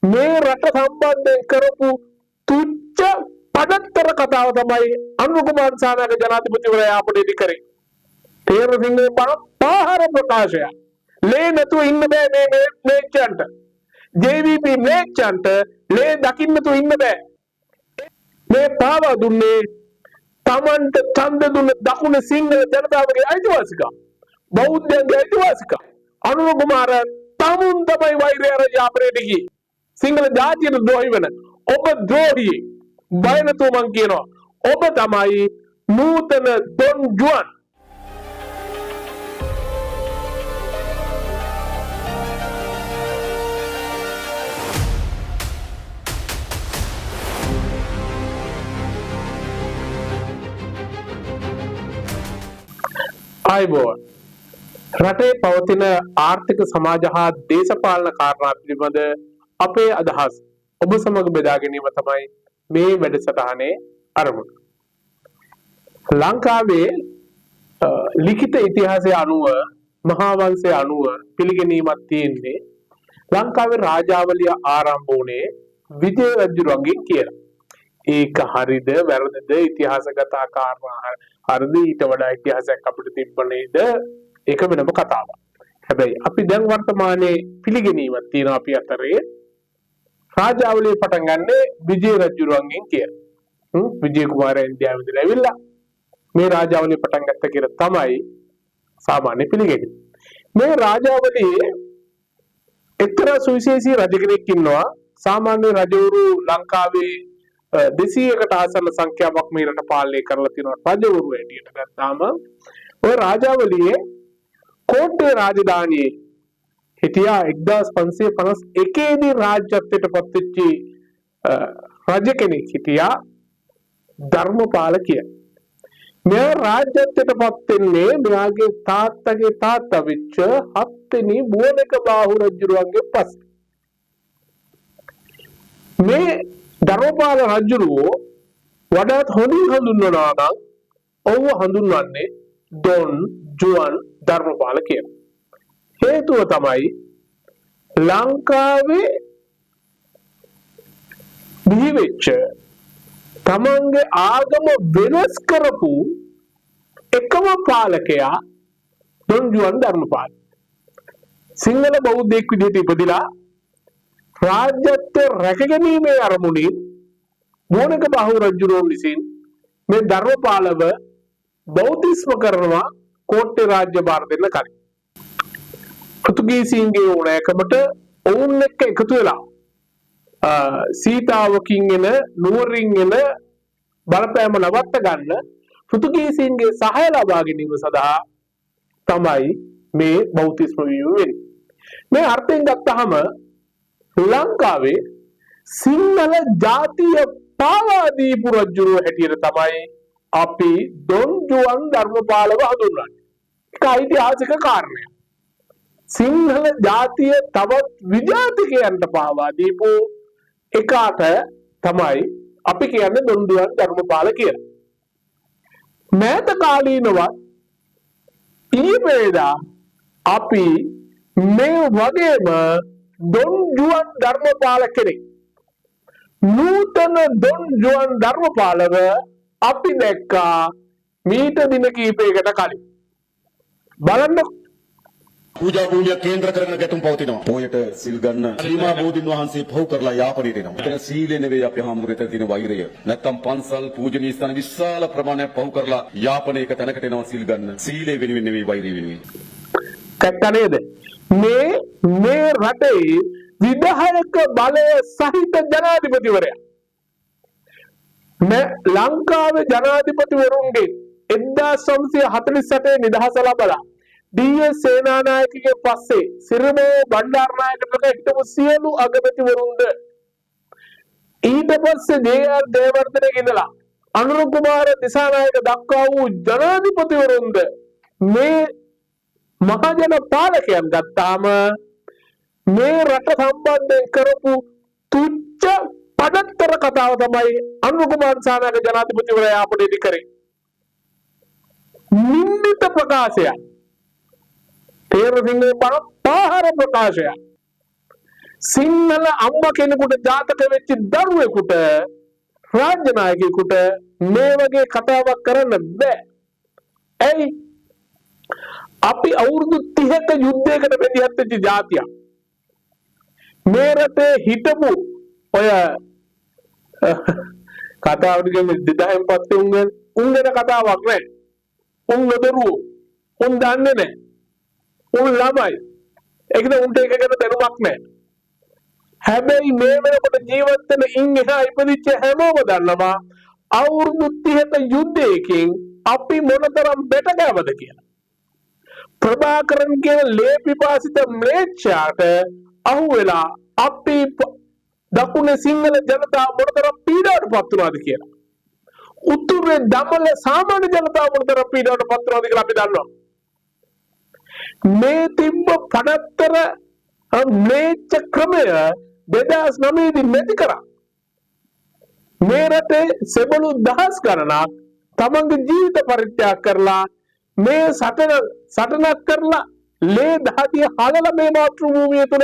මේ රට සම්බන්ධයෙන් කරපු තුච්ච පඩත්තර කතාව තමයි අනුර කුමාර දිසානායක ජනාධිපතිවරයා අපට ඉදි කරේ. තේරසිංහ පාහර ප්‍රකාශය. ලේ නැතුව ඉන්න බෑ මේ මේච්චන්ට. JVP මේච්චන්ට ලේ දකින්න නැතුව ඉන්න බෑ. මේ පාවා දුන්නේ තමන්ට ඡන්ද දුන්න දකුණ සිංහල ජනතාවගේ අයිතිවාසිකම්. බෞද්ධයන්ගේ අයිතිවාසිකම්. අනුර කුමාර තමුන් තමයි වෛරය අර යාපනයට ගියේ. සිංහල ජාතියට ද්‍රෝහි වෙන ඔබ ද්‍රෝහි. බය නැතුව මං කියනවා. ඔබ තමයි නූතන ඩොන් ජුවන්. ආයිබෝන්. රටේ පවතින ආර්ථික සමාජ හා දේශපාලන කාරණා පිළිබඳ අපේ අදහස් ඔබ සමග බෙදා ගැනීම තමයි මේ වැඩසටහනේ අරමුණ. ලංකාවේ ලිඛිත ඉතිහාසය අනුව මහා වංශය අනුව පිළිගැනීමක් තියෙන්නේ ලංකාවේ රාජාවලිය ආරම්භ වුණේ විජය රජුගෙන් කියලා. ඒක හරිද වැරදිද ඉතිහාසගත කාරණා හරිද ඊට වඩා ඉතිහාසයක් අපිට තිබ්බ නේද ඒක වෙනම කතාවක්. හැබැයි අපි දැන් වර්තමානයේ පිළිගැනීමක් තියෙනවා අපි අතරේ රාජාවලිය පටන් ගන්නේ විජය රජුගෙන් කියලා. විජය කුමාරයා ඉන්දියාවේ ඉඳලා ඇවිල්ලා මේ රාජාවලිය පටන් ගත්ත කියලා තමයි සාමාන්‍ය පිළිගැනීම. මේ රාජාවලියේ එක්තරා සුවිශේෂී රජ කෙනෙක් ඉන්නවා. සාමාන්‍ය රජවරු ලංකාවේ 200කට ආසන්න සංඛ්‍යාවක් මේ රට පාලනය කරලා තියෙනවා රජවරු හැටියට ගත්තාම ඔය රාජාවලියේ කෝට්ටේ රාජධානියේ හිටියා 1551 දී රාජ්‍යත්වයට පත් වෙච්ච රජ කෙනෙක් හිටියා ධර්මපාල කියලා. මෙයා රාජ්‍යත්වයට පත් වෙන්නේ මෙයාගේ තාත්තගේ තාත්තා වෙච්ච 7 වෙනි බුවනක බාහු රජුරුවන්ගේ පස්සේ. මේ ධර්මපාල රජුරෝ වඩාත් හොඳින් හඳුන්වනවා නම් ඔව්ව හඳුන්වන්නේ ඩොන් ජුවන් ධර්මපාල කියලා. හේතුව තමයි ලංකාවේ බිහි වෙච්ච තමන්ගේ ආගම වෙනස් කරපු එකම පාලකයා ඩොන් ජුවන් ධර්මපාල. සිංහල බෞද්ධයෙක් විදිහට ඉපදිලා රාජ්‍යත්වය රැකගැනීමේ අරමුණින් මෝනක බාහු රජුරුවන් විසින් මේ ධර්මපාලව බෞද්ධිස්ම කරනවා කෝට්ටේ රාජ්‍ය භාර දෙන්න කලින්. පෘතුගීසීන්ගේ ඕනෑකමට ඔවුන් එක්ක එකතු වෙලා සීතාවකින් එන නුවරින් එන බලපෑම නවත්ත ගන්න පෘතුගීසීන්ගේ සහාය ලබා ගැනීම සඳහා තමයි මේ බෞද්ධිස්ම වීම වෙන්නේ. මේ අර්ථයෙන් ගත්තහම ලංකාවේ සිංහල ජාතිය පාවා දීපු රජුරුව හැටියට තමයි අපි ඩොන් ජුවන් ධර්මපාලව හඳුන්වන්නේ. ඒක ඓතිහාසික කාරණයක්. සිංහල ජාතිය තවත් විජාතිකයන්ට පාවා දීපු එකාට තමයි අපි කියන්නේ ඩොන් ජුවන් ධර්මපාල කියලා. මෑත කාලීනවත් ඊපේදා අපි මේ වගේම ඩොන් ජුවන් ධර්මපාල කෙනෙක් නූතන ඩොන් ජුවන් ධර්මපාලව අපි දැක්කා මීට දින කිහිපයකට කලින්. බලන්න පූජා භූමිය කේන්ද්‍ර කරගෙන ගැටුම් පවතිනවා. පොයට සිල් ගන්න ශ්‍රීමා බෝධින් වහන්සේ පහු කරලා යාපනයට එනවා. එතන සීලේ නෙවෙයි අපි හාමුදුරුවෝ තියෙන වෛරය. නැත්තම් පන්සල් පූජනීය ස්ථාන විශාල ප්‍රමාණයක් පහු කරලා යාපනයක තැනකට එනවා සිල් ගන්න. සීලේ වෙනුවෙන් නෙවෙයි වෛරය වෙනුවෙන්. කැත්ත නේද? මේ රටේ විධායක බලය සහිත ජනාධිපතිවරයා ලංකාවේ ජනාධිපතිවරුන්ගේ 1948 නිදහස ලබලා ඩී.එස්. සේනානායකගේ පස්සේ සිරිමෝ බණ්ඩාරනායකට හිටපු සියලු අගමැතිවරුන්ද ඊට පස්සේ ජේ.ආර්. ජයවර්ධනගේ ඉඳලා අනුර කුමාර දිසානායක දක්වා වූ ජනාධිපතිවරුන්ද මේ මහජන පාලකයන් ගත්තාම මේ රට සම්බන්ධයෙන් කරපු තුච්ච පඩත්තර කතාව තමයි අනුර කුමාර දිසානායක ජනාධිපතිවරයා අපට ඉදි කරේ. නින්දිත ප්‍රකාශයක්. තේරසිංහ පාහර ප්‍රකාශයක්. සිංහල අම්මා කෙනෙකුට ජාතක වෙච්ච දරුවෙකුට රාජ්‍ය නායකයෙකුට මේ වගේ කතාවක් කරන්න බෑ. ඇයි? අපි අවුරුදු 30ක යුද්ධයකට බෙදිහත් වෙච්ච ජාතියක්. මේ රටේ හිටපු ඔය කතාවට කියන්නේ 2000න් පස්සේ උන්ගෙන කතාවක් නෑ. උන් නදරුවෝ. උන් දන්නේ නෑ. උන් ළමයි. ඒකද උන්ට එක ගැන දැනුමක් නෑ. හැබැයි මේ වෙනකොට ජීවත් වෙන ඉන් එහා ඉපදිච්ච හැමෝම දන්නවා අවුරුදු 30ක යුද්ධයකින් අපි මොනතරම් බෙට ගෑවද කියලා. ප්‍රභාකරන් කියන ලේ පිපාසිත ම්ලේච්ඡයාට අහුවෙලා අපි දකුණේ සිංහල ජනතාව මොනතරම් පීඩාවට පත් වුණාද කියලා. උතුරේ දමල සාමාන්‍ය ජනතාව මොනතරම් පීඩාවට පත් වුණාද කියලා අපි දන්නවා. මේ තිබ්බ පඩත්තර ම්ලේච්ඡ ක්‍රමය 2009 දී නැති කරා. මේ රටේ සෙබළු දහස් ගණනක් තමන්ගේ ජීවිත පරිත්‍යාග කරලා මේ සටනක් කරලා ලේ දහදිය හලලා මේ මාතෘ භූමිය තුල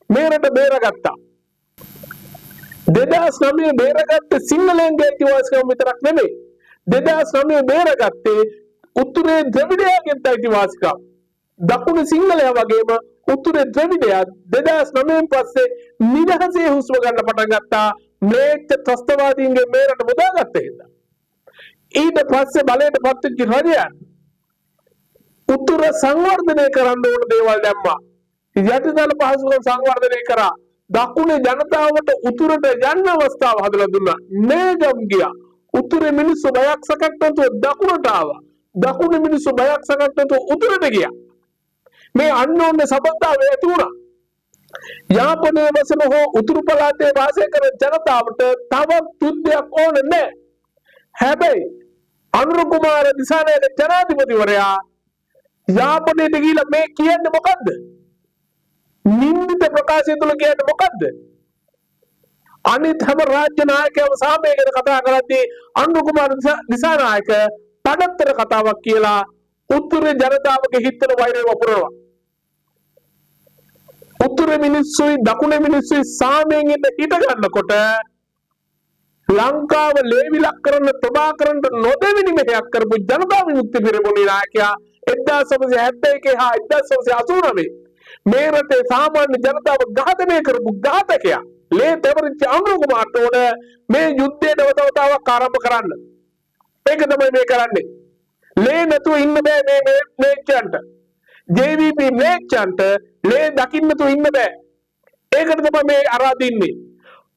මේ රට බේරගත්තා. 2009 බේරගත්ත සිංහලයන්ගේ අයිතිවාසිකම් විතරක් නෙමෙයි. 2009 බේරගත්තේ උතුරේ ද්‍රවිඩයාගෙන් අයිතිවාසිකම්. දකුණු සිංහලයා වගේම උතුරේ ද්‍රවිඩයා 2009න් පස්සේ නිදහසේ හුස්ම ගන්න පටන් ගත්තා. ම්ලේච්ඡ ත්‍රස්තවාදීන්ගේ මේ රට මුදාගත්ත හින්දා. ඊට පස්සේ බලයට පත් වෙච්ච රජයන් උතුර සංවර්ධනය කරන්න ඕන දේවල් දැම්මා. යටිතල පහසුකම් සංවර්ධනය කරා. දකුණේ ජනතාවට උතුරට යන්න අවස්ථාව හදලා දුන්නා. නේගම් ගියා. උතුරේ මිනිස්සු බයක් සකක් නැතුව දකුණට ආවා. දකුණේ මිනිස්සු බයක් සකක් නැතුව උතුරට ගියා. මේ අන්නෝන්‍ය සබඳතාවය ඇති වුණා. යාපනයේ වසන හෝ උතුරු පළාතේ වාසය කරන ජනතාවට තවත් යුද්ධයක් ඕන නැහැ. හැබැයි අනුර කුමාර දිසානායක ජනාධිපතිවරයා යාපනයට ගිහිල්ලා මේ කියන්නේ මොකද්ද? නින්දිත ප්‍රකාශය තුළ කියන්නේ මොකද්ද? අනිත් හැම රාජ්‍ය නායකයම සාමය ගැන කතා කරද්දී අනුර කුමාර දිසානායක පඩත්තර කතාවක් කියලා උතුරේ ජනතාවගේ හිතවල වෛරය වපුරනවා. උතුරේ මිනිස්සුයි දකුණේ මිනිස්සුයි සාමයෙන් ඉන්න හිත ගන්නකොට ලංකාව ලේවිලක් කරන ප්‍රභාකරන්ට නොදෙවෙනි මෙහෙයක් කරපු ජනතා විමුක්ති පෙරමුණේ නායකයා 1971 හා 1989 මේ රටේ සාමාන්‍ය ජනතාව ඝාතනය කරපු ඝාතකයා ලේ තෙවරිච්ච අනුර කුමාරට උඩ මේ යුද්ධය නවතවතාවක් ආරම්භ කරන්න. ඒක තමයි මේ කරන්නේ. ලේ නැතුව ඉන්න බෑ මේ ම්ලේච්ඡයන්ට. JVP ම්ලේච්ඡයන්ට ලේ දකින්න නැතුව ඉන්න බෑ. ඒකට තමයි මේ අරාදින්නේ.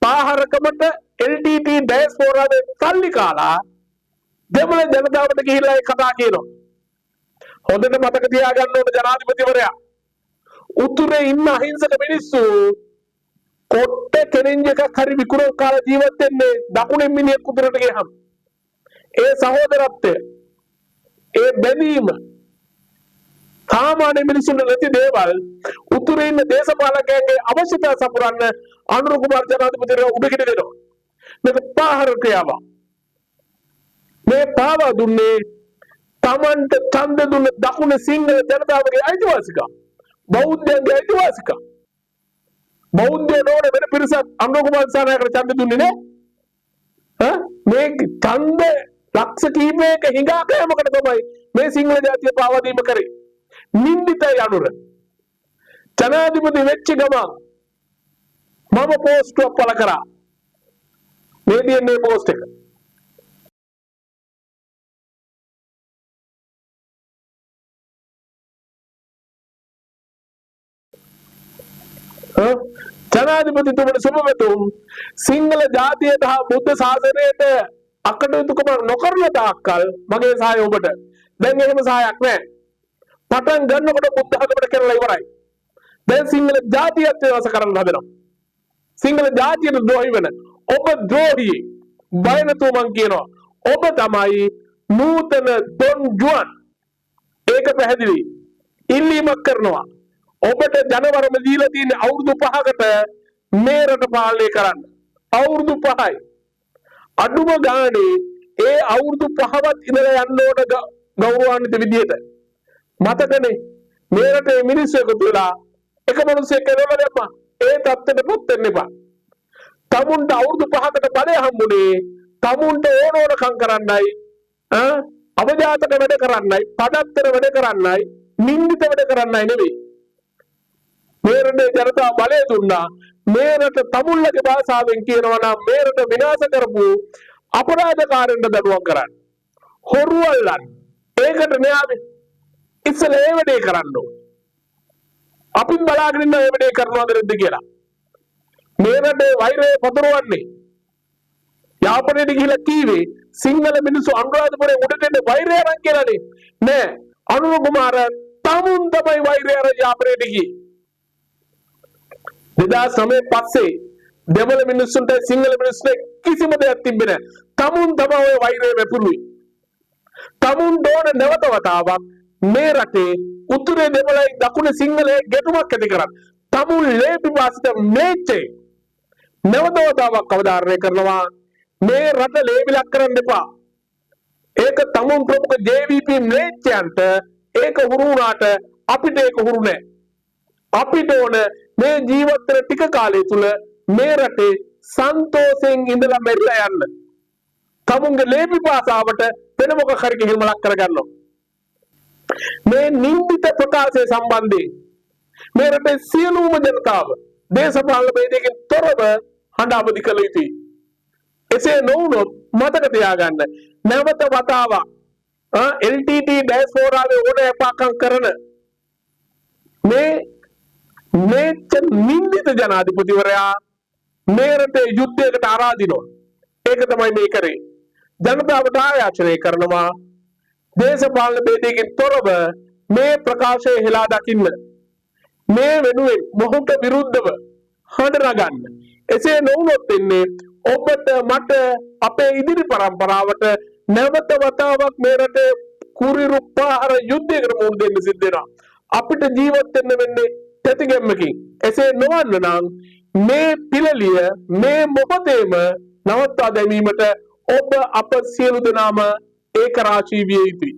පාහරකමට LTT ඩයස්පෝරාවේ සල්ලි කාලා දෙමළ ජනතාවට ගිහිල්ලා ඒ කතා කියනවා. හොඳට මතක තියාගන්න ඕන ජනාධිපතිවරයා. උතුරේ ඉන්න අහිංසක මිනිස්සු කොට්ට කෙරින්ජ් එකක් හරි විකුණන කාලා ජීවත් වෙන්නේ දකුණෙන් මිනිහෙක් උතුරට ගියහම. ඒ සහෝදරත්වය, ඒ බැඳීම සාමාන්‍ය මිනිසුන්ට නැති දේවල් උතුරේ ඉන්න දේශපාලකයන්ගේ අවශ්‍යතාව සපුරන්න අනුර කුමාර ජනාධිපතිවරයා උඩකිට දෙනවා. මේක පාහර ක්‍රියාවක්. මේ පාවා දුන්නේ තමන්ට ඡන්ද දුන්න දකුණේ සිංහල ජනතාවගේ අයිතිවාසිකම්. බෞද්ධයන්ගේ අයිතිවාසිකම්. බෞද්ධයෝ නෝන වෙන පිරිසක් අනුර කුමාර දිසානායකට ඡන්ද දුන්නේ නෑ. මේ ඡන්ද ලක්ෂ කීපයක හිඟා කෑමකට තමයි මේ සිංහල ජාතිය පාවා දීම කරේ. නින්දිතයි අනුර. ජනාධිපති වෙච්ච ගමන් මම පෝස්ටුවක් පළ කරා. මේ DNA පෝස්ට් එක. ජනාධිපතිතුමනි සුබපැතුම්. සිංහල ජාතියට හා බුද්ධ ශාසනයට අකටයුතුකම නොකරන තාක්කල් මගේ සහාය ඔබට. දැන් එහෙම සහායක් නැහැ. පටන් ගන්නකොට බුද්ධ ධර්මයට කරලා ඉවරයි. දැන් සිංහල ජාතියත් විනාශ කරන්න හදනවා. සිංහල ජාතියට ද්‍රෝහි වෙන ඔබ ද්‍රෝහි. බය නැතුව මං කියනවා. ඔබ තමයි නූතන ඩොන් ජුවන්. ඒක පැහැදිලි. ඉල්ලීමක් කරනවා. ඔබට ජනවරම දීලා තියෙන අවුරුදු 5කට මේ රට පාලනය කරන්න. අවුරුදු 5යි. අඩුම ගානේ ඒ අවුරුදු 5වත් ඉඳලා යන්න ඕන ගෞරවාන්විත විදියට. මතකනේ මේ රටේ මිනිස්සු එකතු වෙලා එක මිනිස්සෙක් කරවලා දැම්මා. ඒ தත්ත්වයටපත් වෙන්න එපා. තමුන්ට අවුරුදු 5කට බලය හම්බුනේ තමුන්ට ඕනෝනකම් කරන්නයි අවජාතක වැඩ කරන්නයි පඩත්තර වැඩ කරන්නයි නින්දිත වැඩ කරන්නයි නෙවෙයි. මේ රටේ ජනතාව බලය දුන්නා. මේ රට තමුන්ලගේ භාෂාවෙන් කියනවා නම් මේ රට විනාශ කරපු අපරාධකාරයන්ට දඩුවම් කරන්න. හොරු අල්ලන්න. ඒකට න්යාය ඉස්සෙල්ලා ඒ වැඩේ කරන්න ඕනේ. අපි බලාගෙන ඉන්න ඒ වැඩේ කරනවද නැද්ද කියලා. මේ රටේ වෛරය පතරවන්නේ යාපනයට ගිහිලා කීවේ සිංහල මිනිස්සු අනුරාධපුරේ උඩට එන්න වෛරය අරන් කියලානේ. නෑ අනුර කුමාර තමුන් තමයි වෛරය අරන් යාපනයට ගියේ. 2009 පස්සේ දෙමළ මිනිස්සුන්ට සිංහල මිනිස්සුන්ට කිසිම දෙයක් තිබෙන්නේ නෑ. තමුන් තමයි ඔය වෛරය වැපුරුවේ. තමුන් දෝන නැවත වතාවක් මේ රටේ උතුරේ දෙමළයි දකුණේ සිංහලයි ගැටුමක් ඇති කරන්නේ. තමුන් ලේපිපාසිත මේචේ නැවත වතාවක් අවධාරණය කරනවා. මේ රට ලේබිලක් කරන්න එපා. ඒක තමුන් ප්‍රමුඛ JVP මේචයන්ට ඒක හුරු වුණාට අපිට ඒක හුරු නෑ. අපිට ඕන මේ ජීවත් වෙන ටික කාලය තුල මේ රටේ සන්තෝෂයෙන් ඉඳලා මැරිලා යන්න. තමුන්ගේ ලේපිපාසාවට වෙන මොකක් හරි කිහිල්මලක් කරගන්නවා. මේ නින්දිත ප්‍රකාශය සම්බන්ධයෙන් මේ රටේ සියලුම ජනතාව දේශපාලන ભેදයකින් තොරව හඬ අවදි කළ යුතුයි. එසේ නොවුනොත් මතක තියාගන්න නැවත වතාවක් LTT ඩයස්පෝරාවේ ඕන එපාකම් කරන මේ නින්දිත ජනාධිපතිවරයා මේ රටේ යුද්ධයකට ආරාධිනවා. ඒක තමයි මේ කරේ. ජනතාවට ආයාචනය කරනවා දේශපාලන ભેදයකින් තොරව මේ ප්‍රකාශය හෙලා දකින්න. මේ වෙනුවෙන් මොහොත විරුද්ධව හඬ නගන්න. එසේ නොවුනොත් වෙන්නේ ඔබට මට අපේ ඉදිරි පරම්පරාවට නැවත වතාවක් මේ රටේ කුරිරු පාර යුද්ධයකට මුහුණ දෙන්න සිද්ධ වෙනවා. අපිට ජීවත් වෙන්න වෙන්නේ තැතිගැම්මකින්. එසේ නොවන්න නම් මේ පිළලිය මේ මොහොතේම නවත්වා දැමීමට ඔබ අප සියලු දෙනාම ඒක රාශී විය යුතුයි.